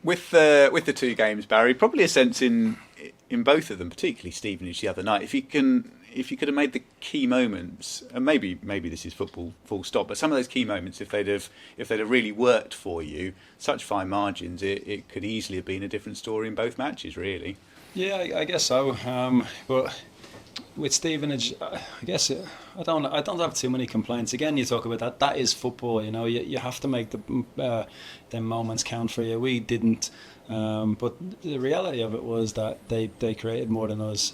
With the two games, Barry, probably a sense in both of them, particularly Stevenage the other night. If you could have made the key moments, and maybe this is football full stop, but some of those key moments, if they'd have really worked for you, such fine margins, it could easily have been a different story in both matches, really. Yeah, I guess so. But with Stevenage, I guess I don't have too many complaints. Again, you talk about that. That is football. You have to make them moments count for you. We didn't, but the reality of it was that they created more than us.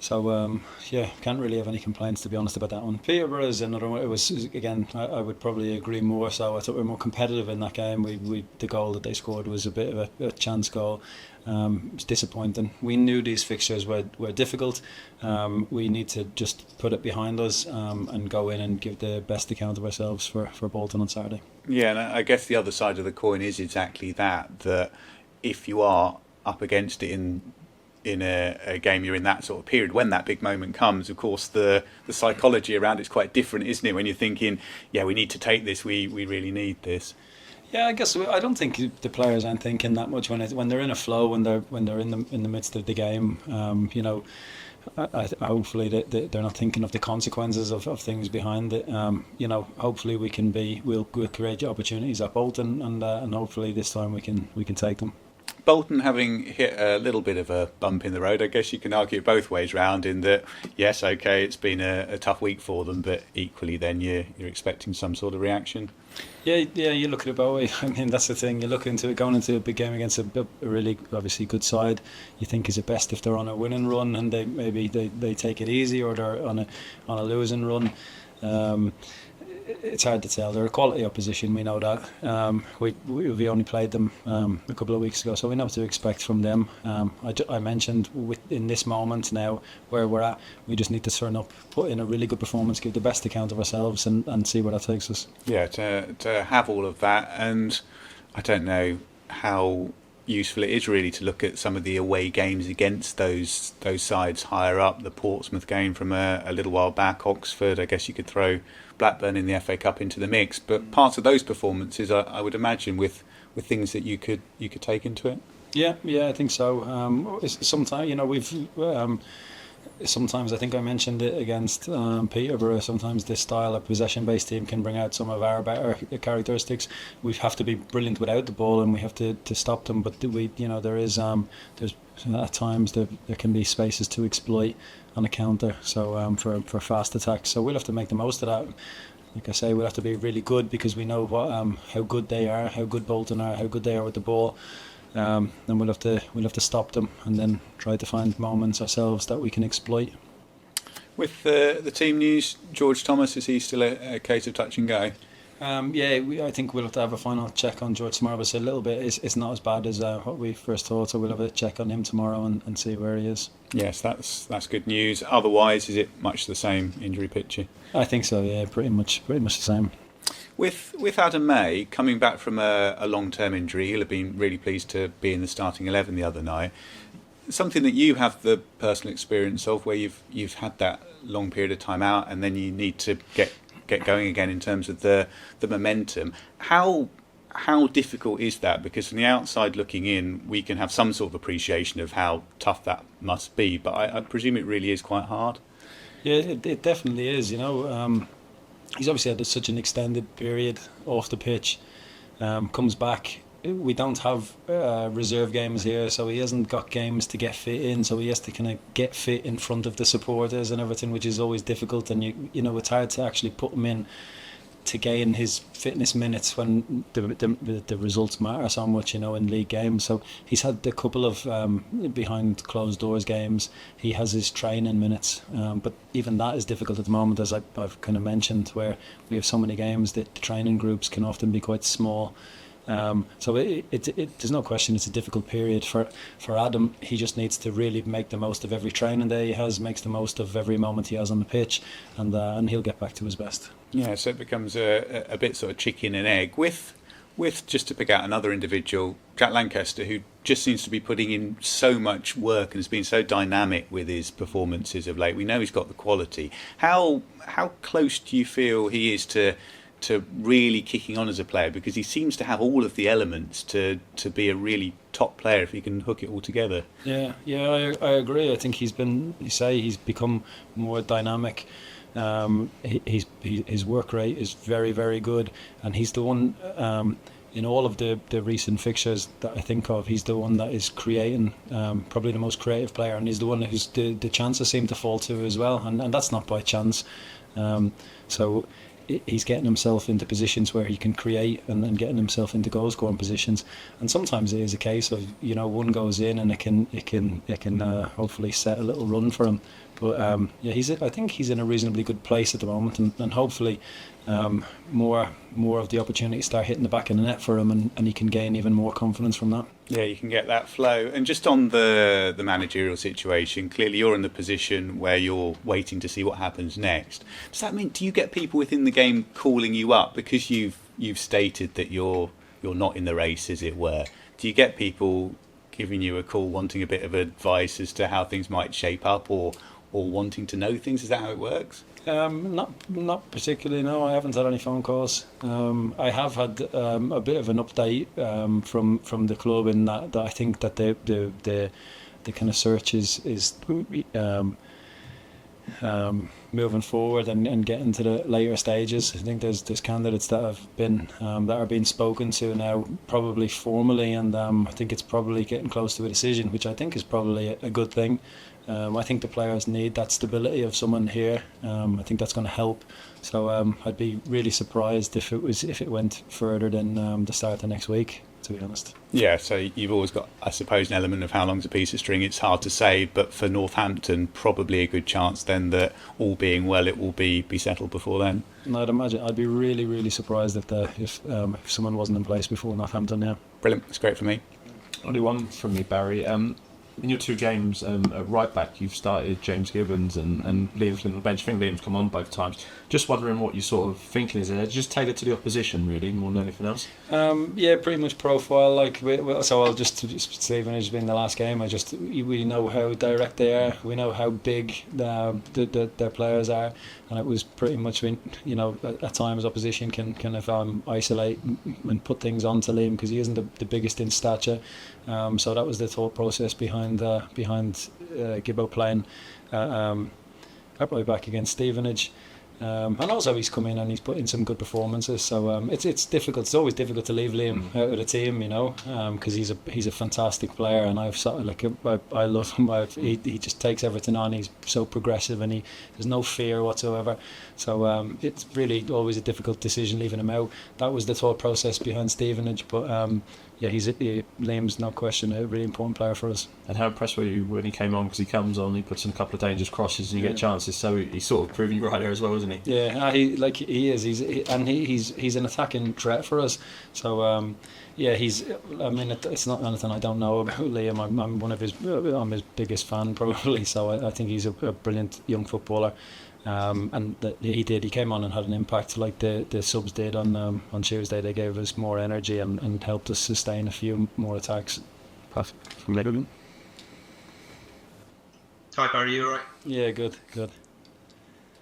So yeah, can't really have any complaints, to be honest, about that one. Peterborough is another one. It was, again, I would probably agree more. So I thought we were more competitive in that game. The goal that they scored was a bit of a chance goal. It's disappointing. We knew these fixtures were difficult. We need to just put it behind us and go in and give the best account of ourselves for Bolton on Saturday. Yeah, and I guess the other side of the coin is exactly that if you are up against it in a game, you're in that sort of period when that big moment comes, of course the psychology around it's quite different, isn't it, when you're thinking, yeah, we need to take this, we really need this. Yeah, I guess I don't think the players aren't thinking that much when they're in a flow, when they're in the midst of the game. Hopefully they're not thinking of the consequences of things behind it. Hopefully we'll create opportunities at Bolton, and hopefully this time we can take them. Bolton having hit a little bit of a bump in the road, I guess you can argue it both ways round, in that, yes, okay, it's been a tough week for them, but equally then you're expecting some sort of reaction. Yeah, you look at it both ways. I mean, that's the thing. You look into it, going into a big game against a really, obviously, good side. You think is it best if they're on a winning run and they take it easy, or they're on a losing run. It's hard to tell. They're a quality opposition, we know that. We only played them a couple of weeks ago, so we know what to expect from them. I mentioned in this moment now where we're at, we just need to turn up, put in a really good performance, give the best account of ourselves, and see where that takes us. Yeah, to have all of that, and I don't know how useful it is really to look at some of the away games against those sides higher up. The Portsmouth game from a little while back, Oxford, I guess you could throw Blackburn in the FA Cup into the mix, but parts of those performances I would imagine with things that you could take into it. Yeah, I think so. Sometimes we've sometimes I think I mentioned it against Peterborough. Sometimes this style of possession-based team can bring out some of our better characteristics. We have to be brilliant without the ball, and we have to stop them. But there's at times there can be spaces to exploit on a counter. So for fast attacks, so we'll have to make the most of that. Like I say, we'll have to be really good because we know how good they are, how good Bolton are, how good they are with the ball. And we'll have to stop them and then try to find moments ourselves that we can exploit. With the team news, George Thomas, is he still a case of touch and go? I think we'll have to have a final check on George tomorrow. But a little bit, it's not as bad as what we first thought, so we'll have a check on him tomorrow and see where he is. Yes, that's good news. Otherwise, is it much the same injury picture? I think so. Yeah, pretty much the same. With Adam May coming back from a long-term injury, he'll have been really pleased to be in the starting 11 the other night. Something that you have the personal experience of, where you've had that long period of time out, and then you need to get going again in terms of the momentum. How difficult is that? Because from the outside looking in, we can have some sort of appreciation of how tough that must be, but I presume it really is quite hard. Yeah, it definitely is. He's obviously had such an extended period off the pitch. Comes back. We don't have reserve games here, so he hasn't got games to get fit in. So he has to kind of get fit in front of the supporters and everything, which is always difficult. And it's hard to actually put him in to gain his fitness minutes when the results matter so much, in league games. So he's had a couple of behind closed doors games. He has his training minutes, but even that is difficult at the moment, as I've kind of mentioned, where we have so many games that the training groups can often be quite small. So there's no question it's a difficult period for Adam. He just needs to really make the most of every training day he has, makes the most of every moment he has on the pitch, and he'll get back to his best. Yeah, so it becomes a bit sort of chicken and egg. With just to pick out another individual, Jack Lancaster, who just seems to be putting in so much work and has been so dynamic with his performances of late. We know he's got the quality. How close do you feel he is to to really kicking on as a player? Because he seems to have all of the elements to be a really top player if he can hook it all together. Yeah, I agree. I think he's become more dynamic. His work rate is very, very good, and he's the one in all of the recent fixtures that I think of. He's the one that is creating, probably the most creative player, and he's the one who's the chances seem to fall to as well, and that's not by chance. So he's getting himself into positions where he can create, and then getting himself into goal scoring positions. And sometimes it is a case of one goes in and it can hopefully set a little run for him. But I think he's in a reasonably good place at the moment, and hopefully more of the opportunities start hitting the back of the net for him, and he can gain even more confidence from that. Yeah, you can get that flow. And just on the managerial situation, clearly you're in the position where you're waiting to see what happens next. Does that mean, do you get people within the game calling you up because you've stated that you're not in the race, as it were? Do you get people giving you a call, wanting a bit of advice as to how things might shape up, or wanting to know things? Is that how it works? Not particularly. No, I haven't had any phone calls. I have had a bit of an update from the club in that I think that the kind of search is moving forward and getting to the later stages. I think there's candidates that have been that are being spoken to now, probably formally, and I think it's probably getting close to a decision, which I think is probably a good thing. I think the players need that stability of someone here. I think that's going to help. So I'd be really surprised if it went further than the start of next week, to be honest. Yeah, so you've always got, I suppose, an element of how long's a piece of string. It's hard to say, but for Northampton, probably a good chance then that, all being well, it will be settled before then. And I'd imagine, I'd be really, really surprised if someone wasn't in place before Northampton now. Brilliant, that's great for me. Only one from me, Barry. In your two games at right back, you've started James Gibbons and Liam's on the bench. I think Liam's come on both times. Just wondering what your sort of thinking is there. Just tailored to the opposition, really, more than anything else. Yeah, pretty much profile. So I'll just Stephen has been the last game. We know how direct they are. We know how big their players are, and it was pretty much been, at times opposition can kind of isolate and put things onto Liam because he isn't the biggest in stature. So that was the thought process behind Gibbo playing probably back against Stevenage. And also he's come in and he's put in some good performances. So it's difficult. It's always difficult to leave Liam out of the team, because he's a fantastic player, and I've sort of I love him. He just takes everything on. He's so progressive, and there's no fear whatsoever. So it's really always a difficult decision leaving him out. That was the thought process behind Stevenage, but Liam's no question a really important player for us. And how impressed were you when he came on? Because he comes on, he puts in a couple of dangerous crosses, and you get chances. So he's sort of proving you right there as well, isn't he? Yeah, he is. He's an attacking threat for us. So it's not anything I don't know about Liam. I'm his biggest fan probably. So I think he's a brilliant young footballer. And he came on and had an impact like the subs did on Tuesday. They gave us more energy and helped us sustain a few more attacks. Perfect. From Lebanon. Hi Barry, you alright? Yeah, good.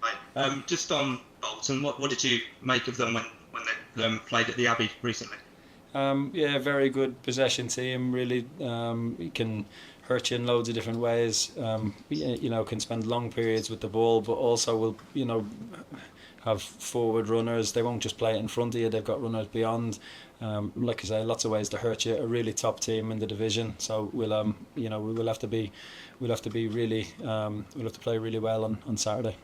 Hi. Just on Bolton, what did you make of them when they played at the Abbey recently? Very good possession team. Really, he can hurt you in loads of different ways. Can spend long periods with the ball, but also will have forward runners. They won't just play it in front of you. They've got runners beyond. Like I say, lots of ways to hurt you. A really top team in the division. So we'll have to play really well on Saturday.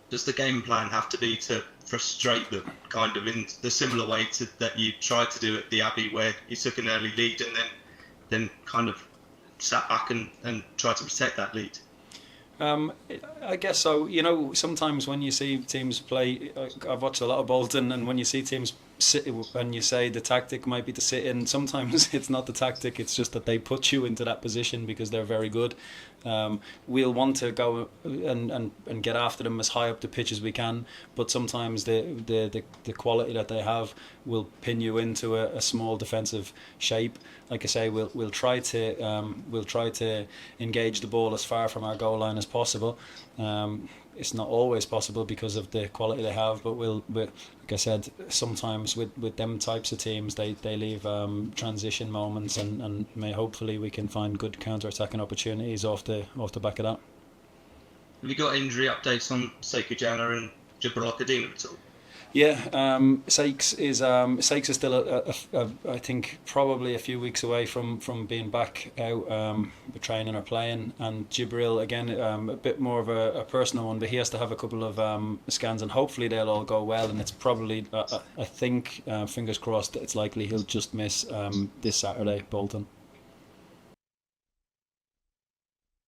Does the game plan have to be to frustrate them, kind of in the similar way that you tried to do at the Abbey, where you took an early lead and then kind of sat back and tried to protect that lead? I guess so. Sometimes when you see teams play, I've watched a lot of Bolton, and when you see teams sit, when you say the tactic might be to sit in, sometimes it's not the tactic, it's just that they put you into that position because they're very good. We'll want to go and get after them as high up the pitch as we can, but sometimes the quality that they have will pin you into a small defensive shape. Like I say, we'll try to engage the ball as far from our goal line as possible. it's not always possible because of the quality they have, but we'll like I said, sometimes with them types of teams, they leave transition moments, and may hopefully we can find good counter-attacking opportunities off the back of that. Have you got injury updates on Sekou Jana and Jibril Kadina at all? Yeah, Sakes is still I think probably a few weeks away from being back out training or playing, and Jibril again a bit more of a personal one, but he has to have a couple of scans, and hopefully they'll all go well, and it's probably I think fingers crossed, it's likely he'll just miss this Saturday, Bolton.